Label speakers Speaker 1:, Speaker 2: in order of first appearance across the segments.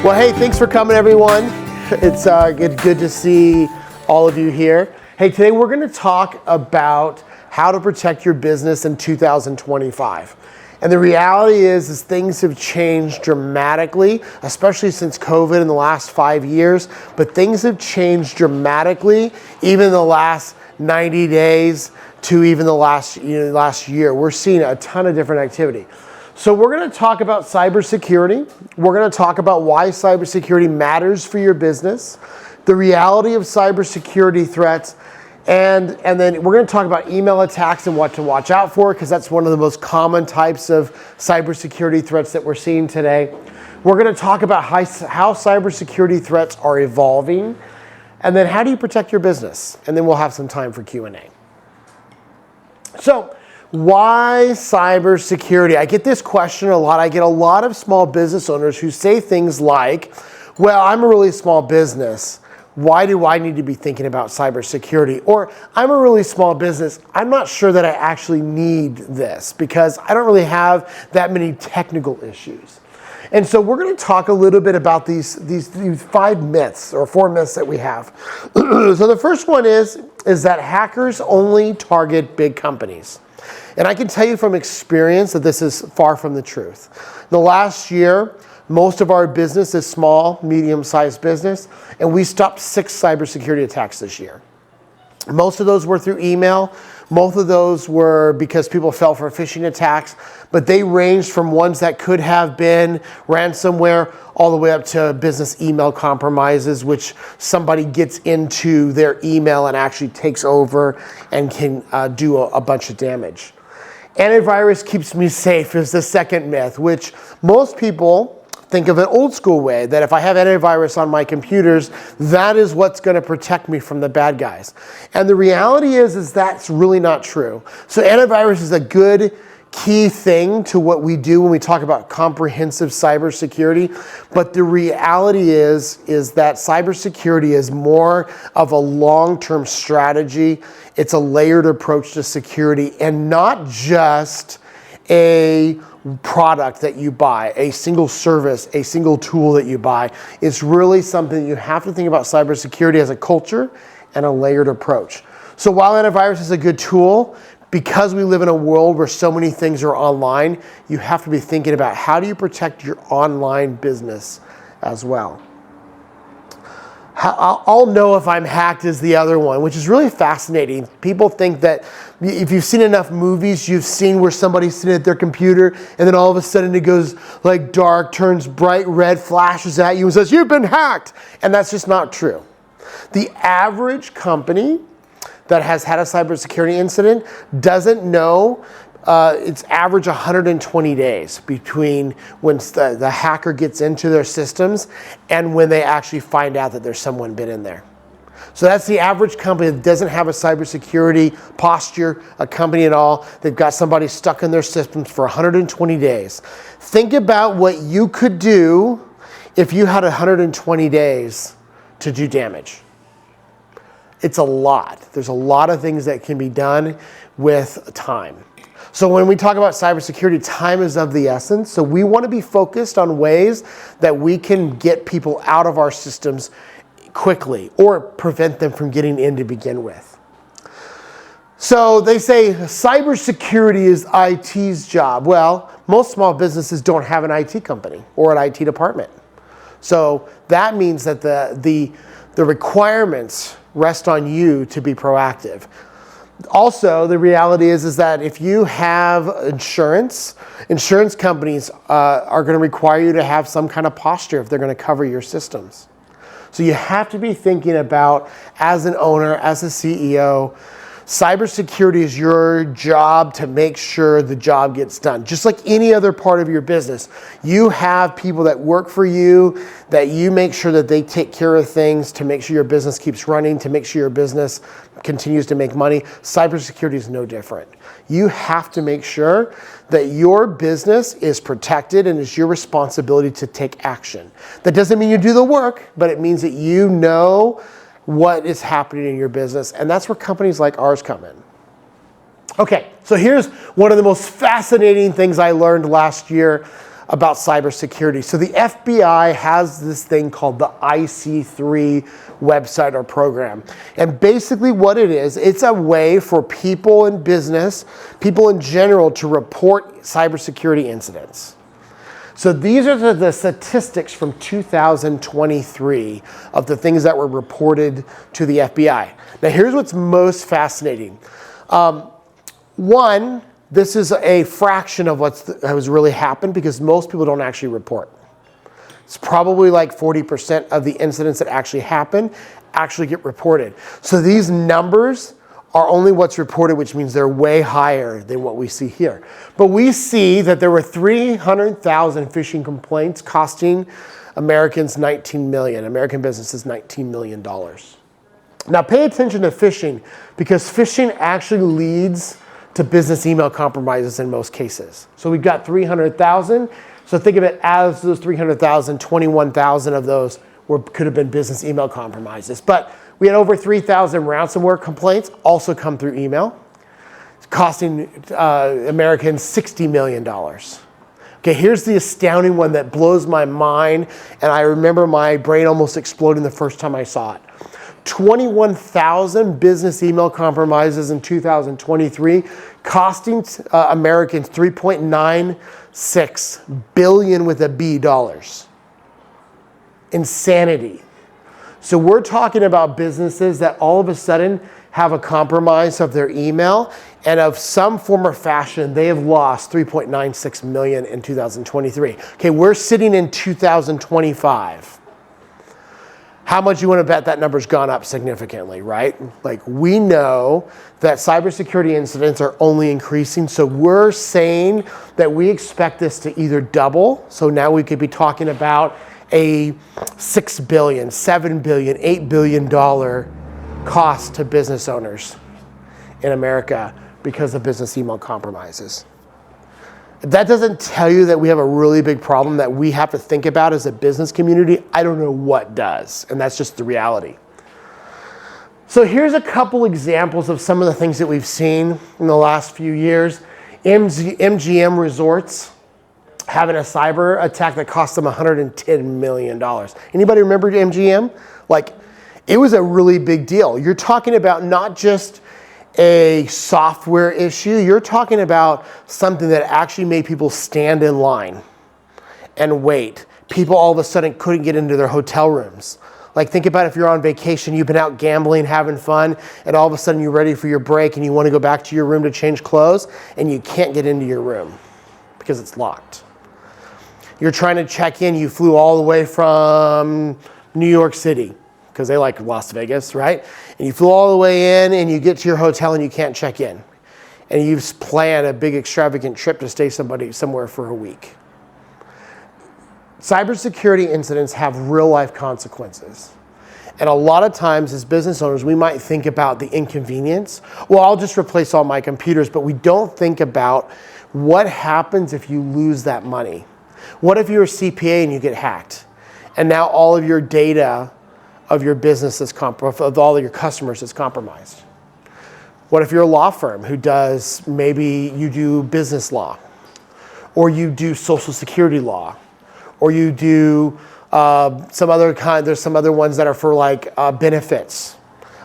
Speaker 1: Well, hey, thanks for coming, everyone. It's good to see all of you here. Hey, today we're going to talk about how to protect your business in 2025. And the reality is things have changed dramatically, especially since COVID in the last 5 years. But things have changed dramatically, even in the last 90 days to even the last year. We're seeing a ton of different activity. So we're going to talk about cybersecurity. We're going to talk about why cybersecurity matters for your business, the reality of cybersecurity threats, and then we're going to talk about email attacks and what to watch out for, because that's one of the most common types of cybersecurity threats that we're seeing today. We're going to talk about how cybersecurity threats are evolving, and then how do you protect your business? And then we'll have some time for Q&A. So, why cybersecurity? I get this question a lot. I get a lot of small business owners who say things like, well, I'm a really small business. Why do I need to be thinking about cybersecurity? Or I'm a really small business. I'm not sure that I actually need this because I don't really have that many technical issues. And so we're going to talk a little bit about these 5 myths or 4 myths that we have. So the first one is that hackers only target big companies. And I can tell you from experience that this is far from the truth. The last year, most of our business is small, medium-sized business, and we stopped 6 cybersecurity attacks this year. Most of those were through email. Most of those were because people fell for phishing attacks, but they ranged from ones that could have been ransomware all the way up to business email compromises, which somebody gets into their email and actually takes over and can do a bunch of damage. Antivirus keeps me safe is the second myth, which most people think of an old school way, that if I have antivirus on my computers, that is what's going to protect me from the bad guys. And the reality is that's really not true. So antivirus is a good key thing to what we do when we talk about comprehensive cybersecurity. But the reality is that cybersecurity is more of a long-term strategy. It's a layered approach to security and not just a product that you buy, a single service, a single tool that you buy. It's really something you have to think about cybersecurity as a culture and a layered approach. So while antivirus is a good tool, because we live in a world where so many things are online, you have to be thinking about how do you protect your online business as well. I'll know if I'm hacked is the other one, which is really fascinating. People think that if you've seen enough movies, you've seen where somebody's sitting at their computer and then all of a sudden it goes like dark, turns bright red, flashes at you and says, "You've been hacked." And that's just not true. The average company that has had a cybersecurity incident doesn't know it's average 120 days between when the hacker gets into their systems and when they actually find out that there's someone been in there. So that's the average company that doesn't have a cybersecurity posture, a company at all. They've got somebody stuck in their systems for 120 days. Think about what you could do if you had 120 days to do damage. It's a lot. There's a lot of things that can be done with time. So when we talk about cybersecurity, time is of the essence. So we want to be focused on ways that we can get people out of our systems quickly or prevent them from getting in to begin with. So they say cybersecurity is IT's job. Well, most small businesses don't have an IT company or an IT department. So that means that the requirements rest on you to be proactive. Also, the reality is that if you have insurance companies are going to require you to have some kind of posture if they're going to cover your systems. So you have to be thinking about, as an owner, as a CEO, cybersecurity is your job to make sure the job gets done. Just like any other part of your business, you have people that work for you, that you make sure that they take care of things to make sure your business keeps running, to make sure your business continues to make money. Cybersecurity is no different. You have to make sure that your business is protected and it's your responsibility to take action. That doesn't mean you do the work, but it means that you know what is happening in your business, and that's where companies like ours come in. Okay, so here's one of the most fascinating things I learned last year about cybersecurity. So the FBI has this thing called the IC3 website or program. And basically what it is, it's a way for people in business, people in general, to report cybersecurity incidents. So these are the statistics from 2023 of the things that were reported to the FBI. Now here's what's most fascinating. One, this is a fraction of what has really happened because most people don't actually report. It's probably like 40% of the incidents that actually happen actually get reported. So these numbers are only what's reported, which means they're way higher than what we see here. But we see that there were 300,000 phishing complaints costing Americans $19 million, American businesses $19 million. Now pay attention to phishing because phishing actually leads to business email compromises in most cases. So we've got 300,000. So think of it as those 300,000, 21,000 of those could have been business email compromises. But we had over 3,000 ransomware complaints also come through email, costing Americans $60 million. Okay, here's the astounding one that blows my mind, and I remember my brain almost exploding the first time I saw it. 21,000 business email compromises in 2023, costing Americans $3.96 billion with a B dollars. Insanity. So we're talking about businesses that all of a sudden have a compromise of their email, and of some form or fashion, they have lost $3.96 million in 2023. Okay, we're sitting in 2025. How much you want to bet that number's gone up significantly, right? Like we know that cybersecurity incidents are only increasing, so we're saying that we expect this to either double, so now we could be talking about a $6 billion, $7 billion, $8 billion cost to business owners in America because of business email compromises. If that doesn't tell you that we have a really big problem that we have to think about as a business community, I don't know what does, and that's just the reality. So here's a couple examples of some of the things that we've seen in the last few years. MGM Resorts having a cyber attack that cost them $110 million. Anybody remember MGM? Like, it was a really big deal. You're talking about not just a software issue, you're talking about something that actually made people stand in line and wait. People all of a sudden couldn't get into their hotel rooms. Like think about if you're on vacation, you've been out gambling, having fun, and all of a sudden you're ready for your break and you want to go back to your room to change clothes, and you can't get into your room because it's locked. You're trying to check in, you flew all the way from New York City, because they like Las Vegas, right? And you flew all the way in and you get to your hotel and you can't check in. And you've planned a big extravagant trip to stay somewhere for a week. Cybersecurity incidents have real life consequences. And a lot of times as business owners, we might think about the inconvenience. Well, I'll just replace all my computers, but we don't think about what happens if you lose that money. What if you're a CPA and you get hacked? And now all of your data of your business of all of your customers is compromised. What if you're a law firm who does, maybe you do business law, or you do Social Security law, or you do some other kind, there's some other ones that are for like benefits.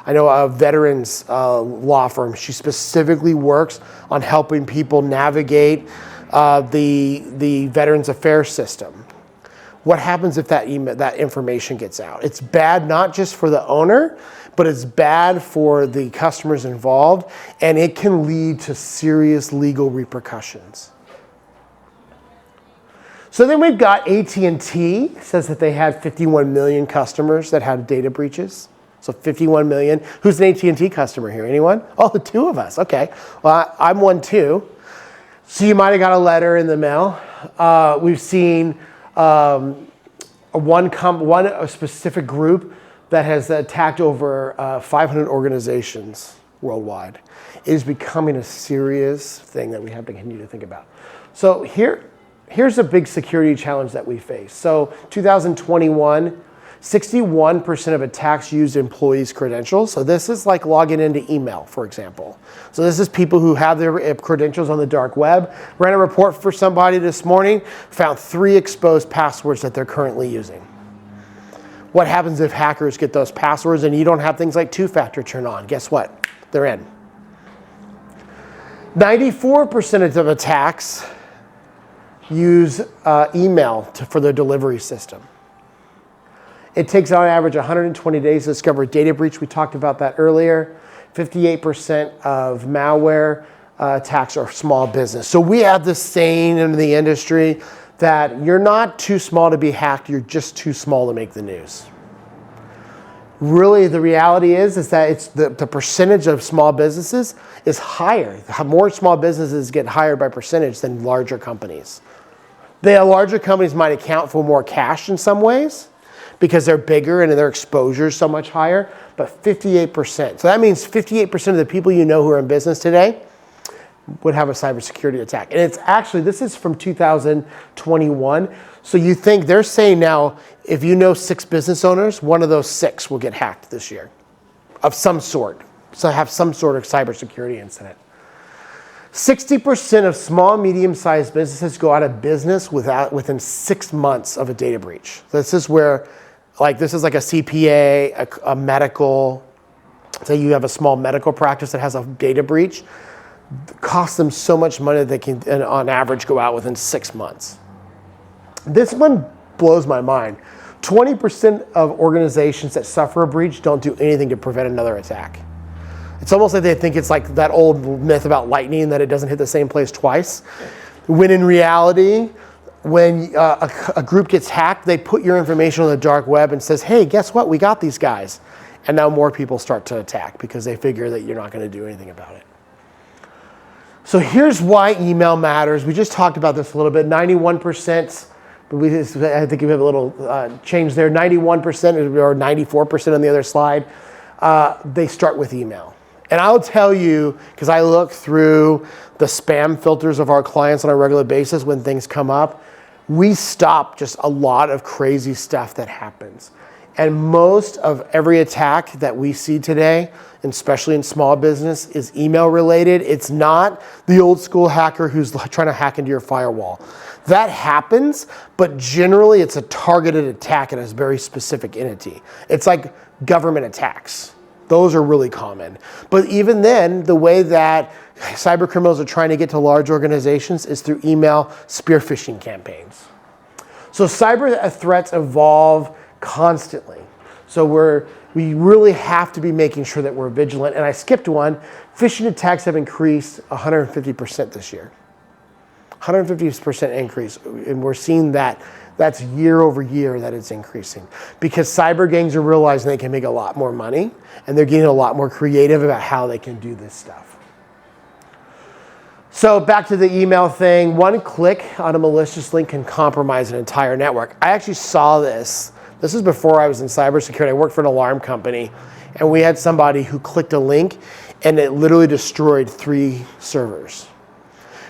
Speaker 1: I know a veterans law firm, she specifically works on helping people navigate the Veterans Affairs system. What happens if that information gets out? It's bad not just for the owner, but it's bad for the customers involved, and it can lead to serious legal repercussions. So then we've got AT&T, says that they had 51 million customers that had data breaches. So 51 million. Who's an AT&T customer here? Anyone? Oh, the two of us. Okay. Well, I'm one too. So you might have got a letter in the mail. We've seen a specific group that has attacked over 500 organizations worldwide. It is becoming a serious thing that we have to continue to think about. So here's a big security challenge that we face. So 2021, 61% of attacks use employees' credentials. So this is like logging into email, for example. So this is people who have their credentials on the dark web. Ran a report for somebody this morning, found 3 exposed passwords that they're currently using. What happens if hackers get those passwords and you don't have things like two-factor turn on? Guess what? They're in. 94% of attacks use email for their delivery system. It takes on average 120 days to discover a data breach. We talked about that earlier. 58% of malware attacks are small business. So we have this saying in the industry that you're not too small to be hacked, you're just too small to make the news. Really, the reality is that it's the percentage of small businesses is higher. More small businesses get higher by percentage than larger companies. The larger companies might account for more cash in some ways because they're bigger and their exposure is so much higher, but 58%. So that means 58% of the people you know who are in business today would have a cybersecurity attack. And it's actually, this is from 2021. So you think they're saying now, if you know 6 business owners, one of those 6 will get hacked this year of some sort. So have some sort of cybersecurity incident. 60% of small, medium-sized businesses go out of business within 6 months of a data breach. This is where, this is like a CPA, a medical, say you have a small medical practice that has a data breach, it costs them so much money that they can, on average, go out within 6 months. This one blows my mind. 20% of organizations that suffer a breach don't do anything to prevent another attack. It's almost like they think it's like that old myth about lightning, that it doesn't hit the same place twice. When in reality, when a group gets hacked, they put your information on the dark web and says, hey, guess what? We got these guys. And now more people start to attack because they figure that you're not going to do anything about it. So here's why email matters. We just talked about this a little bit. 91%, I think we have a little change there. 91% or 94% on the other slide, they start with email. And I'll tell you, because I look through the spam filters of our clients on a regular basis when things come up, we stop just a lot of crazy stuff that happens. And most of every attack that we see today, especially in small business, is email related. It's not the old school hacker who's trying to hack into your firewall. That happens, but generally it's a targeted attack at a very specific entity. It's like government attacks. Those are really common. But even then, the way that cyber criminals are trying to get to large organizations is through email spear phishing campaigns. So cyber threats evolve constantly. So we really have to be making sure that we're vigilant. And I skipped one. Phishing attacks have increased 150% this year. 150% increase. And we're seeing that. That's year over year that it's increasing. Because cyber gangs are realizing they can make a lot more money. And they're getting a lot more creative about how they can do this stuff. So back to the email thing. One click on a malicious link can compromise an entire network. I actually saw this. This is before I was in cybersecurity. I worked for an alarm company, and we had somebody who clicked a link, and it literally destroyed 3 servers.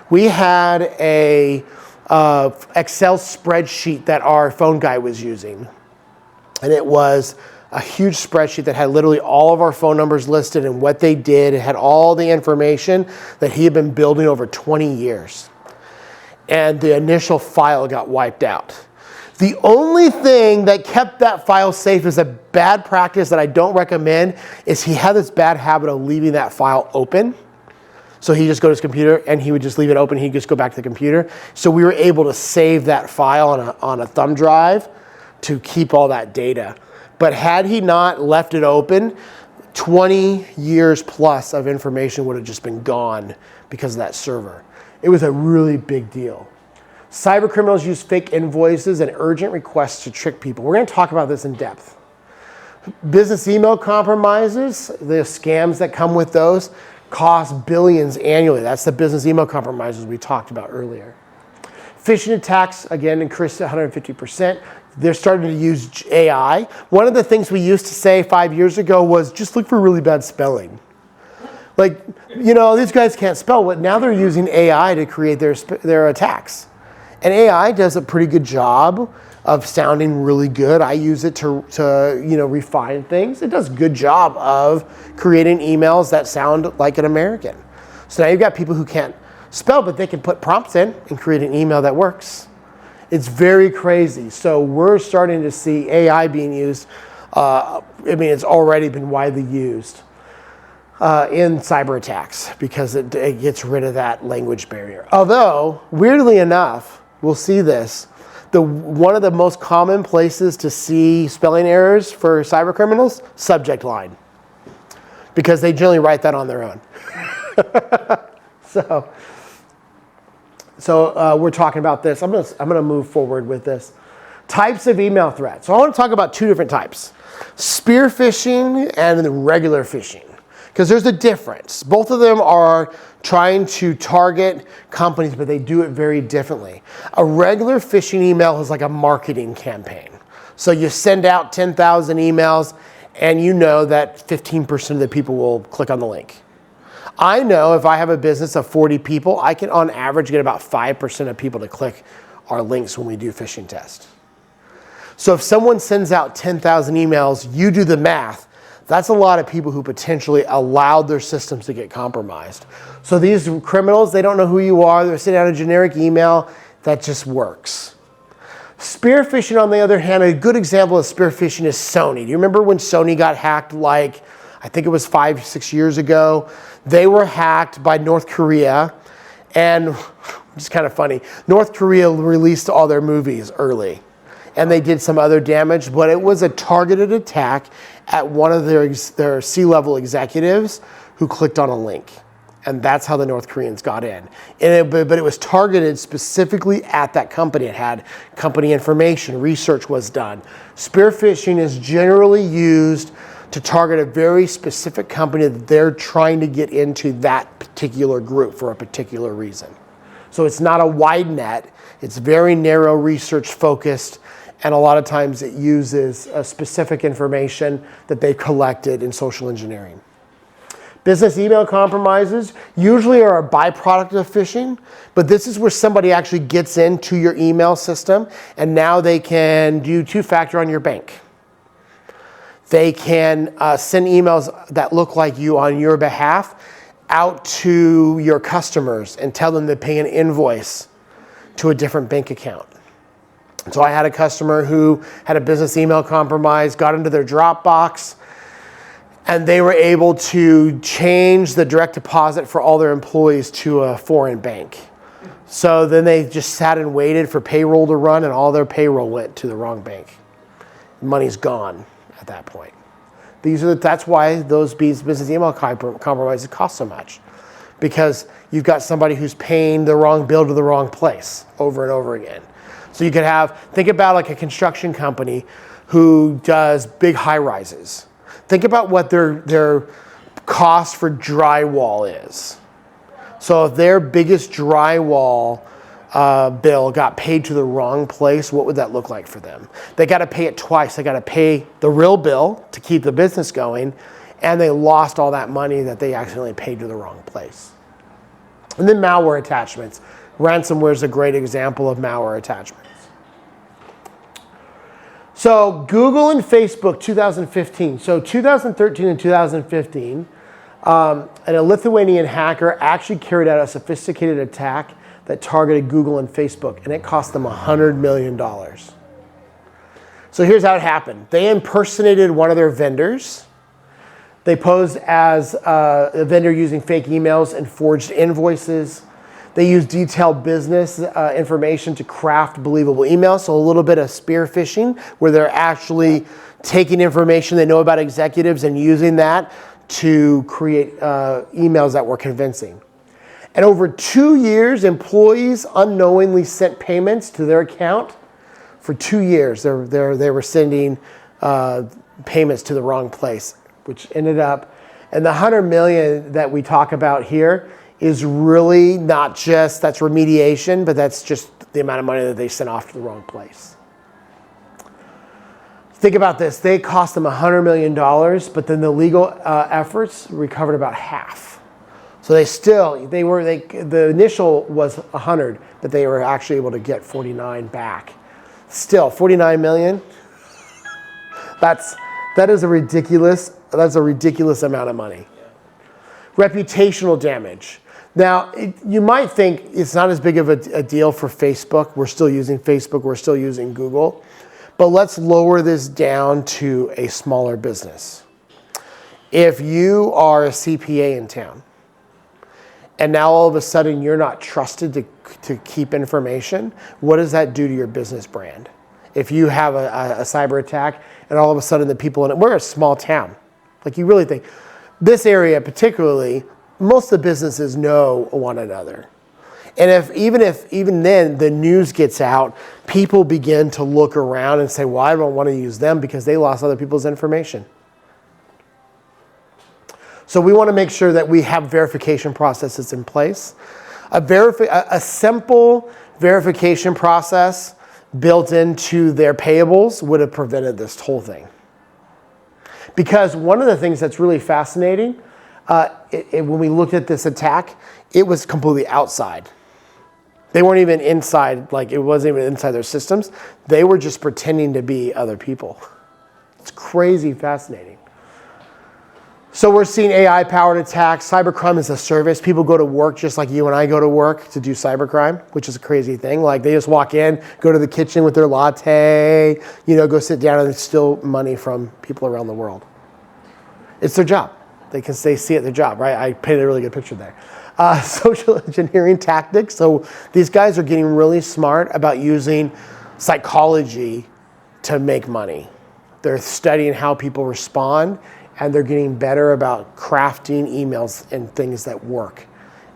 Speaker 1: We had a Excel spreadsheet that our phone guy was using, and it was a huge spreadsheet that had literally all of our phone numbers listed and what they did. It had all the information that he had been building over 20 years. And the initial file got wiped out. The only thing that kept that file safe is a bad practice that I don't recommend is he had this bad habit of leaving that file open. So he'd just go to his computer and he would just leave it open. He'd just go back to the computer. So we were able to save that file on a thumb drive to keep all that data. But had he not left it open, 20 years plus of information would have just been gone because of that server. It was a really big deal. Cyber criminals use fake invoices and urgent requests to trick people. We're going to talk about this in depth. Business email compromises, the scams that come with those, cost billions annually. That's the business email compromises we talked about earlier. Phishing attacks, again, increased 150%. They're starting to use AI. One of the things we used to say 5 years ago was just look for really bad spelling. Like, these guys can't spell, but now they're using AI to create their attacks. And AI does a pretty good job of sounding really good. I use it to refine things. It does a good job of creating emails that sound like an American. So now you've got people who can't spell, but they can put prompts in and create an email that works. It's very crazy. So we're starting to see AI being used. It's already been widely used in cyber attacks because it gets rid of that language barrier. Although, weirdly enough, we'll see this. One of the most common places to see spelling errors for cyber criminals, subject line, because they generally write that on their own. So we're talking about this. I'm gonna move forward with this. Types of email threats. So I want to talk about two different types: spear phishing and regular phishing, because there's a difference. Both of them are trying to target companies, but they do it very differently. A regular phishing email is like a marketing campaign. So you send out 10,000 emails, and you know that 15% of the people will click on the link. I know if I have a business of 40 people, I can on average get about 5% of people to click our links when we do phishing tests. So if someone sends out 10,000 emails, you do the math. That's a lot of people who potentially allowed their systems to get compromised. So these criminals, they don't know who you are. They're sending out a generic email that just works. Spear phishing, on the other hand, a good example of spear phishing is Sony. Do you remember when Sony got hacked, I think it was 5-6 years ago? They were hacked by North Korea, and it's kind of funny. North Korea released all their movies early, and they did some other damage, but it was a targeted attack at one of their C-level executives who clicked on a link. And that's how the North Koreans got in. But it was targeted specifically at that company. It had company information, research was done. Spear phishing is generally used to target a very specific company that they're trying to get into that particular group for a particular reason. So it's not a wide net, it's very narrow, research focused, and a lot of times it uses specific information that they've collected in social engineering. Business email compromises usually are a byproduct of phishing, but this is where somebody actually gets into your email system, and now they can do two-factor on your bank. They can send emails that look like you on your behalf out to your customers and tell them to pay an invoice to a different bank account. So I had a customer who had a business email compromise, got into their Dropbox, and they were able to change the direct deposit for all their employees to a foreign bank. So then they just sat and waited for payroll to run, and all their payroll went to the wrong bank. Money's gone at that point. That's why those business email compromises cost so much, because you've got somebody who's paying the wrong bill to the wrong place over and over again. So you could think about like a construction company who does big high rises. Think about what their cost for drywall is. So if their biggest drywall bill got paid to the wrong place, what would that look like for them? They got to pay it twice. They got to pay the real bill to keep the business going, and they lost all that money that they accidentally paid to the wrong place. And then malware attachments. Ransomware is a great example of malware attachments. So Google and Facebook 2015. So 2013 and 2015, and a Lithuanian hacker actually carried out a sophisticated attack that targeted Google and Facebook, and it cost them $100 million. So here's how it happened. They impersonated one of their vendors. They posed as a vendor using fake emails and forged invoices. They used detailed business information to craft believable emails. So a little bit of spear phishing, where they're actually taking information they know about executives and using that to create emails that were convincing. And over 2 years, employees unknowingly sent payments to their account. For 2 years, they were sending payments to the wrong place, which ended up, and the $100 million that we talk about here is really not just, that's remediation, but that's just the amount of money that they sent off to the wrong place. Think about this, they cost them $100 million, but then the legal efforts recovered about half. So the initial was 100, but they were actually able to get 49 back Still, 49 million. That is a ridiculous amount of money. Reputational damage. Now, you might think it's not as big of a deal for Facebook. We're still using Facebook. We're still using Google. But let's lower this down to a smaller business. If you are a CPA in town, and now all of a sudden you're not trusted to keep information, what does that do to your business brand? If you have a cyber attack and all of a sudden the people in it, we're a small town. Like, you really think, this area particularly, most of the businesses know one another. And even then the news gets out, people begin to look around and say, well, I don't want to use them because they lost other people's information. So we want to make sure that we have verification processes in place. A simple verification process built into their payables would have prevented this whole thing. Because one of the things that's really fascinating, when we looked at this attack, it was completely outside. They weren't even inside, like it wasn't even inside their systems. They were just pretending to be other people. It's crazy fascinating. So we're seeing AI-powered attacks. Cybercrime is a service. People go to work just like you and I go to work to do cybercrime, which is a crazy thing. Like, they just walk in, go to the kitchen with their latte, go sit down and steal money from people around the world. It's their job. They see it their job, right? I painted a really good picture there. Social engineering tactics. So these guys are getting really smart about using psychology to make money. They're studying how people respond, and they're getting better about crafting emails and things that work.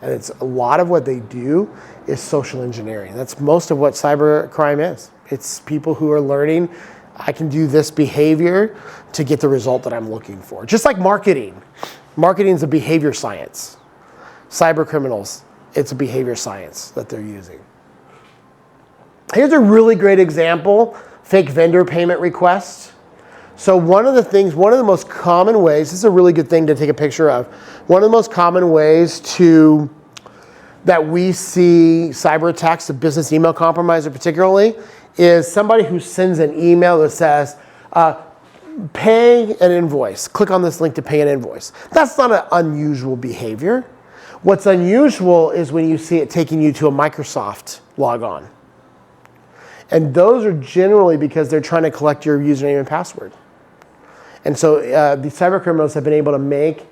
Speaker 1: And it's a lot of what they do is social engineering. That's most of what cybercrime is. It's people who are learning, I can do this behavior to get the result that I'm looking for. Just like marketing. Marketing is a behavior science. Cyber criminals, it's a behavior science that they're using. Here's a really great example, fake vendor payment requests. So one of the most common ways, this is a really good thing to take a picture of. One of the most common ways that we see cyber attacks of business email compromise particularly is somebody who sends an email that says, pay an invoice. Click on this link to pay an invoice. That's not an unusual behavior. What's unusual is when you see it taking you to a Microsoft logon. And those are generally because they're trying to collect your username and password. And so the cyber criminals have been able to make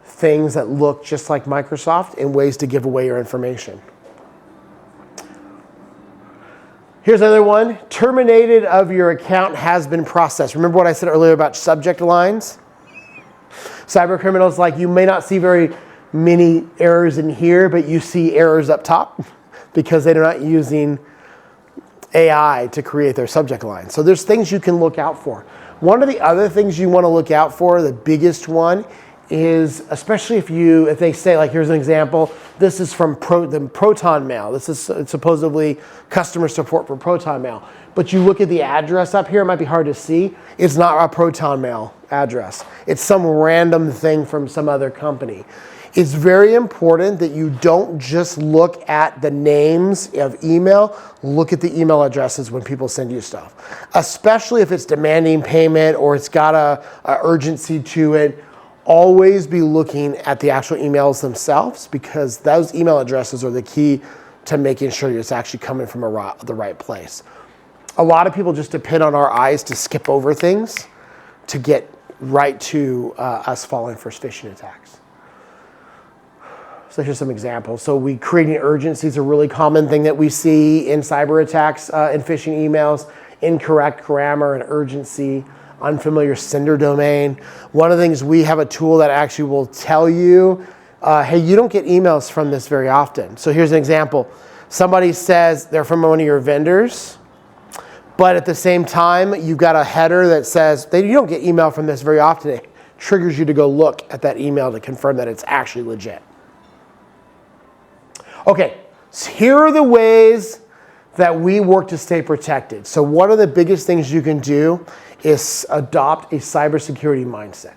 Speaker 1: things that look just like Microsoft in ways to give away your information. Here's another one. Terminated of your account has been processed. Remember what I said earlier about subject lines? Cyber criminals, like, you may not see very many errors in here, but you see errors up top because they're not using AI to create their subject line. So there's things you can look out for. One of the other things you want to look out for, the biggest one, is especially if they say, like, here's an example, this is from the Proton Mail. This is supposedly customer support for Proton Mail. But you look at the address up here, it might be hard to see. It's not a Proton Mail address. It's some random thing from some other company. It's very important that you don't just look at the names of email, look at the email addresses when people send you stuff. Especially if it's demanding payment or it's got a urgency to it. Always be looking at the actual emails themselves, because those email addresses are the key to making sure it's actually coming from the right place. A lot of people just depend on our eyes to skip over things to get right to us falling for phishing attacks. So here's some examples. So creating urgency is a really common thing that we see in cyber attacks and phishing emails. Incorrect grammar and urgency, unfamiliar sender domain. One of the things, we have a tool that actually will tell you, hey, you don't get emails from this very often. So here's an example. Somebody says they're from one of your vendors, but at the same time, you've got a header that says you don't get email from this very often. It triggers you to go look at that email to confirm that it's actually legit. Okay, so here are the ways that we work to stay protected. So one of the biggest things you can do is adopt a cybersecurity mindset.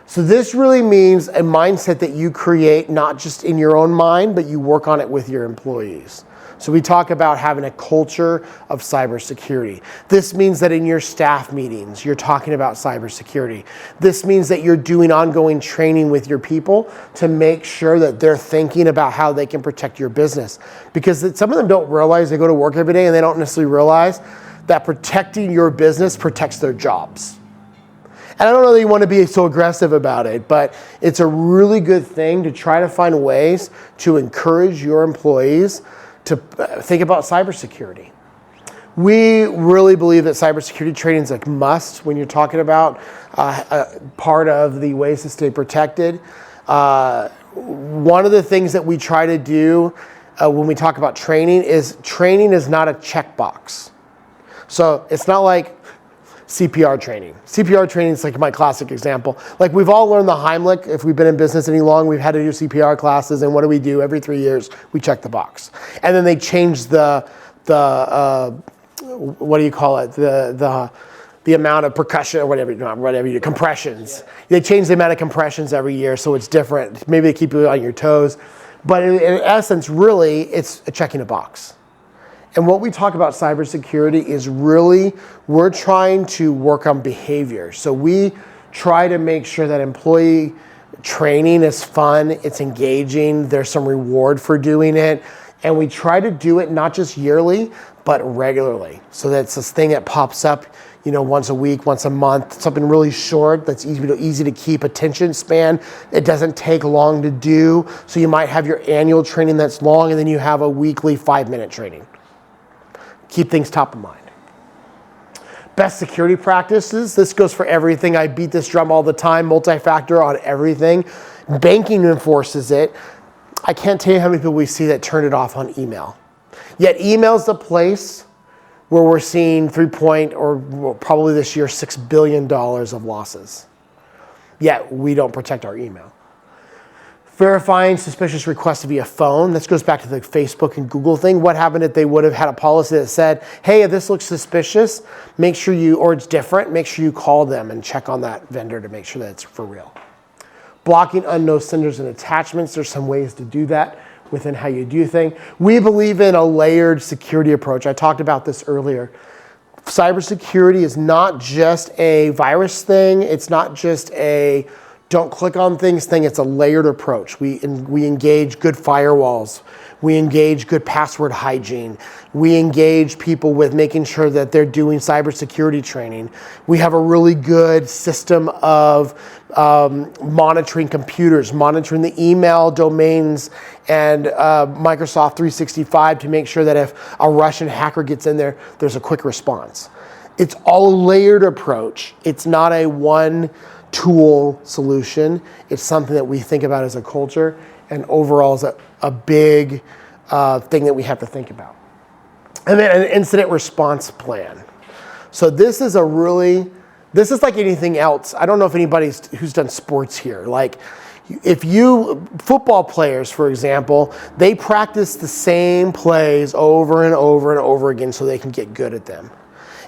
Speaker 1: So this really means a mindset that you create not just in your own mind, but you work on it with your employees. So we talk about having a culture of cybersecurity. This means that in your staff meetings, you're talking about cybersecurity. This means that you're doing ongoing training with your people to make sure that they're thinking about how they can protect your business. Because some of them don't realize, they go to work every day and they don't necessarily realize that protecting your business protects their jobs. And I don't know that you want to be so aggressive about it, but it's a really good thing to try to find ways to encourage your employees to think about cybersecurity. We really believe that cybersecurity training is a must when you're talking about part of the ways to stay protected. One of the things that we try to do when we talk about training is not a checkbox. So it's not like CPR training. CPR training is like my classic example. Like we've all learned the Heimlich. If we've been in business any long, we've had to do CPR classes, and what do? Every 3 years, we check the box. And then they change the what do you call it? The amount of percussion or whatever you do, compressions. They change the amount of compressions every year, so it's different. Maybe they keep you on your toes. But in essence, really, it's checking a box. And what we talk about cybersecurity is really, we're trying to work on behavior. So we try to make sure that employee training is fun, it's engaging, there's some reward for doing it. And we try to do it not just yearly, but regularly. So that's this thing that pops up, once a week, once a month, something really short that's easy to keep attention span. It doesn't take long to do. So you might have your annual training that's long, and then you have a weekly 5-minute training. Keep things top of mind. Best security practices. This goes for everything. I beat this drum all the time. Multi-factor on everything. Banking enforces it. I can't tell you how many people we see that turn it off on email. Yet email's the place where we're seeing probably this year, $6 billion of losses. Yet we don't protect our email. Verifying suspicious requests via phone. This goes back to the Facebook and Google thing. What happened if they would have had a policy that said, hey, if this looks suspicious, or it's different, make sure you call them and check on that vendor to make sure that it's for real. Blocking unknown senders and attachments. There's some ways to do that within how you do things. We believe in a layered security approach. I talked about this earlier. Cybersecurity is not just a virus thing. It's not just a don't click on things thing. It's a layered approach. We engage good firewalls. We engage good password hygiene. We engage people with making sure that they're doing cybersecurity training. We have a really good system of monitoring computers, monitoring the email domains and Microsoft 365 to make sure that if a Russian hacker gets in there, there's a quick response. It's all a layered approach. It's not a one tool solution. It's something that we think about as a culture, and overall is a big thing that we have to think about. And then an incident response plan. So this is like anything else. I don't know if anybody who's done sports here. Like football players, for example, they practice the same plays over and over and over again so they can get good at them.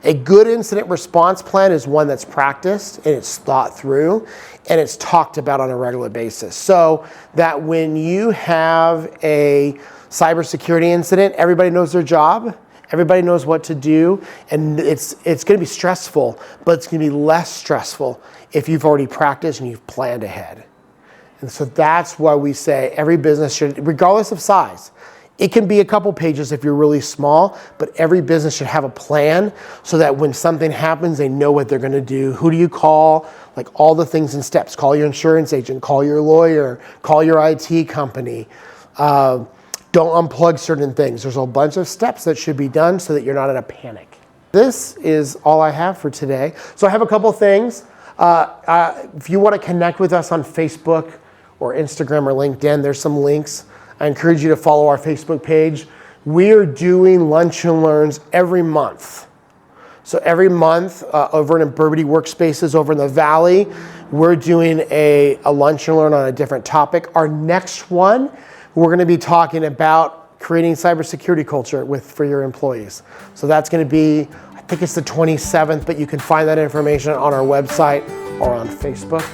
Speaker 1: A good incident response plan is one that's practiced and it's thought through and it's talked about on a regular basis. So that when you have a cybersecurity incident, everybody knows their job, everybody knows what to do, and it's going to be stressful, but it's going to be less stressful if you've already practiced and you've planned ahead. And so that's why we say every business should, regardless of size, it can be a couple pages if you're really small, but every business should have a plan so that when something happens, they know what they're going to do. Who do you call? Like all the things and steps. Call your insurance agent, call your lawyer, call your IT company. Don't unplug certain things. There's a bunch of steps that should be done so that you're not in a panic. This is all I have for today. So I have a couple things. If you want to connect with us on Facebook or Instagram or LinkedIn, there's some links. I encourage you to follow our Facebook page. We are doing lunch and learns every month. So every month over in Burberry Workspaces over in the Valley, we're doing a lunch and learn on a different topic. Our next one, we're going to be talking about creating cybersecurity culture for your employees. So that's going to be, I think it's the 27th, but you can find that information on our website or on Facebook.